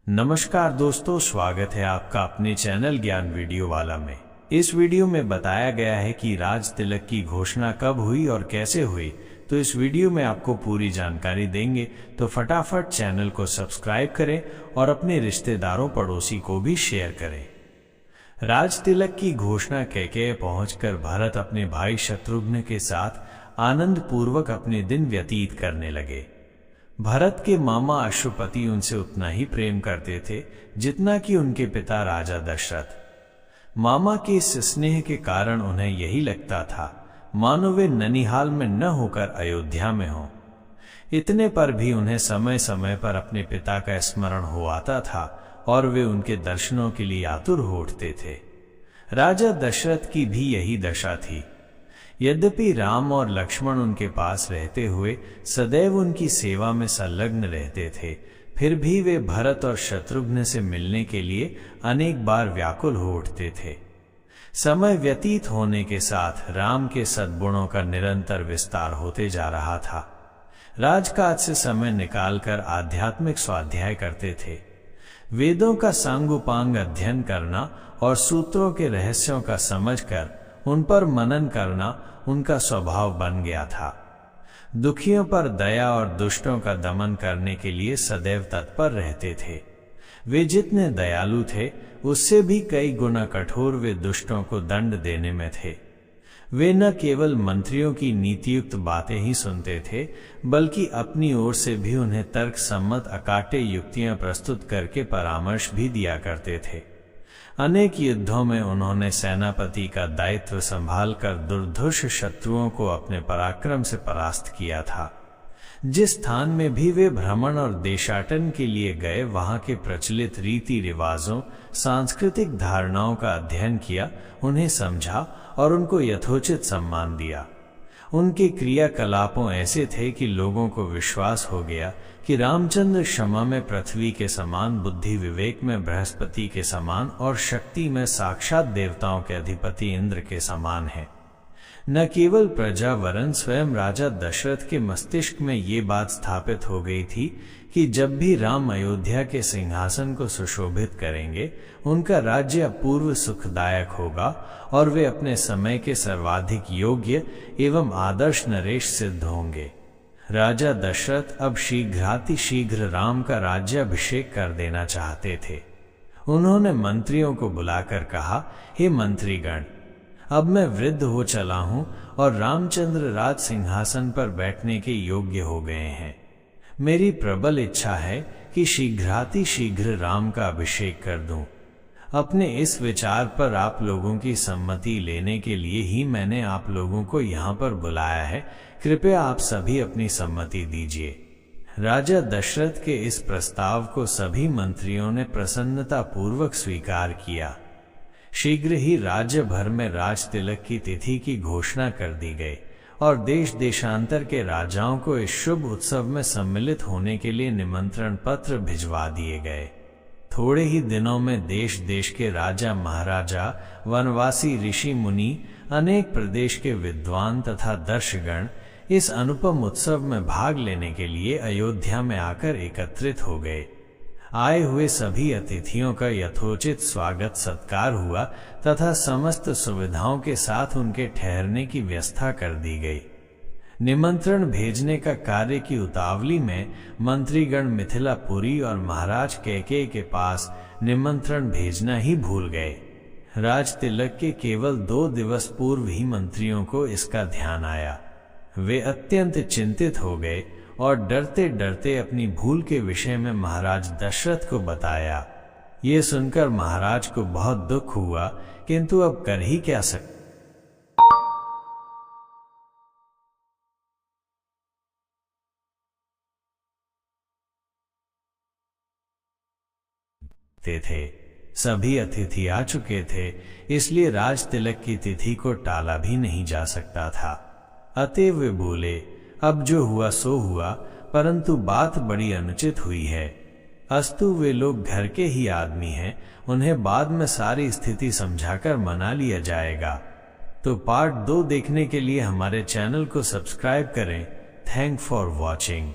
नमस्कार दोस्तों, स्वागत है आपका अपने चैनल ज्ञान वीडियो वाला में। इस वीडियो में बताया गया है कि राज तिलक की घोषणा कब हुई और कैसे हुई। तो इस वीडियो में आपको पूरी जानकारी देंगे, तो फटाफट चैनल को सब्सक्राइब करें और अपने रिश्तेदारों पड़ोसी को भी शेयर करें। राज तिलक की घोषणा कैकेय पहुंचकर भरत अपने भाई शत्रुघ्न के साथ आनंद पूर्वक अपने दिन व्यतीत करने लगे। भरत के मामा अश्वपति उनसे उतना ही प्रेम करते थे जितना कि उनके पिता राजा दशरथ। मामा के इस स्नेह के कारण उन्हें यही लगता था मानो वे ननिहाल में न होकर अयोध्या में हों। इतने पर भी उन्हें समय समय पर अपने पिता का स्मरण हो आता था और वे उनके दर्शनों के लिए आतुर हो उठते थे। राजा दशरथ की भी यही दशा थी। यद्यपि राम और लक्ष्मण उनके पास रहते हुए सदैव उनकी सेवा में संलग्न रहते थे, फिर भी वे भरत और शत्रुघ्न से मिलने के लिए अनेक बार व्याकुल हो उठते थे। समय व्यतीत होने के साथ राम के सद्गुणों का निरंतर विस्तार होते जा रहा था। राजकाज से समय निकालकर आध्यात्मिक स्वाध्याय करते थे। वेदों का सांगोपांग अध्ययन करना और सूत्रों के रहस्यों का समझकर उन पर मनन करना उनका स्वभाव बन गया था। दुखियों पर दया और दुष्टों का दमन करने के लिए सदैव तत्पर रहते थे। वे जितने दयालु थे उससे भी कई गुना कठोर वे दुष्टों को दंड देने में थे। वे न केवल मंत्रियों की नीतियुक्त बातें ही सुनते थे, बल्कि अपनी ओर से भी उन्हें तर्क सम्मत अकाट्य युक्तियां प्रस्तुत करके परामर्श भी दिया करते थे। अनेक युद्धों में उन्होंने सेनापति का दायित्व संभालकर दुर्धर्ष शत्रुओं को अपने पराक्रम से परास्त किया था। जिस स्थान में भी वे भ्रमण और देशाटन के लिए गए, वहां के प्रचलित रीति रिवाजों, सांस्कृतिक धारणाओं का अध्ययन किया, उन्हें समझा और उनको यथोचित सम्मान दिया। उनके क्रियाकलापों ऐसे थे कि लोगों को विश्वास हो गया कि रामचंद्र क्षमा में पृथ्वी के समान, बुद्धि विवेक में बृहस्पति के समान और शक्ति में साक्षात देवताओं के अधिपति इंद्र के समान है। न केवल प्रजा वरन स्वयं राजा दशरथ के मस्तिष्क में ये बात स्थापित हो गई थी कि जब भी राम अयोध्या के सिंहासन को सुशोभित करेंगे, उनका राज्य अपूर्व सुखदायक होगा और वे अपने समय के सर्वाधिक योग्य एवं आदर्श नरेश सिद्ध होंगे। राजा दशरथ अब शीघ्रातिशीघ्र राम का राज्याभिषेक कर देना चाहते थे। उन्होंने मंत्रियों को बुलाकर कहा, हे मंत्रीगण, अब मैं वृद्ध हो चला हूं और रामचंद्र राज सिंहासन पर बैठने के योग्य हो गए हैं। मेरी प्रबल इच्छा है कि शीघ्रातिशीघ्र राम का अभिषेक कर दूं। अपने इस विचार पर आप लोगों की सम्मति लेने के लिए ही मैंने आप लोगों को यहाँ पर बुलाया है। कृपया आप सभी अपनी सम्मति दीजिए। राजा दशरथ के इस प्रस्ताव को सभी मंत्रियों ने प्रसन्नता पूर्वक स्वीकार किया। शीघ्र ही राज्य भर में राज तिलक की तिथि की घोषणा कर दी गई और देश देशांतर के राजाओं को इस शुभ उत्सव में सम्मिलित होने के लिए निमंत्रण पत्र भिजवा दिए गए। थोड़े ही दिनों में देश देश के राजा महाराजा, वनवासी ऋषि मुनि, अनेक प्रदेश के विद्वान तथा दर्शगण इस अनुपम उत्सव में भाग लेने के लिए अयोध्या में आकर एकत्रित हो गए। आए हुए सभी अतिथियों का यथोचित स्वागत सत्कार हुआ तथा समस्त सुविधाओं के साथ उनके ठहरने की व्यवस्था कर दी गई। निमंत्रण भेजने का कार्य की उतावली में मंत्रीगण मिथिलापुरी और महाराज कैकेयी के पास निमंत्रण भेजना ही भूल गए। राज तिलक के केवल 2 दिवस पूर्व ही मंत्रियों को इसका ध्यान आया। वे अत्यंत चिंतित हो गए और डरते डरते अपनी भूल के विषय में महाराज दशरथ को बताया। ये सुनकर महाराज को बहुत दुख हुआ, किंतु अब कर ही क्या सकते थे। सभी अतिथि आ चुके थे, इसलिए राज तिलक की तिथि को टाला भी नहीं जा सकता था। अतएव वे बोले, अब जो हुआ सो हुआ, परंतु बात बड़ी अनुचित हुई है। अस्तु वे लोग घर के ही आदमी हैं, उन्हें बाद में सारी स्थिति समझाकर मना लिया जाएगा। तो पार्ट 2 देखने के लिए हमारे चैनल को सब्सक्राइब करें। Thank for watching.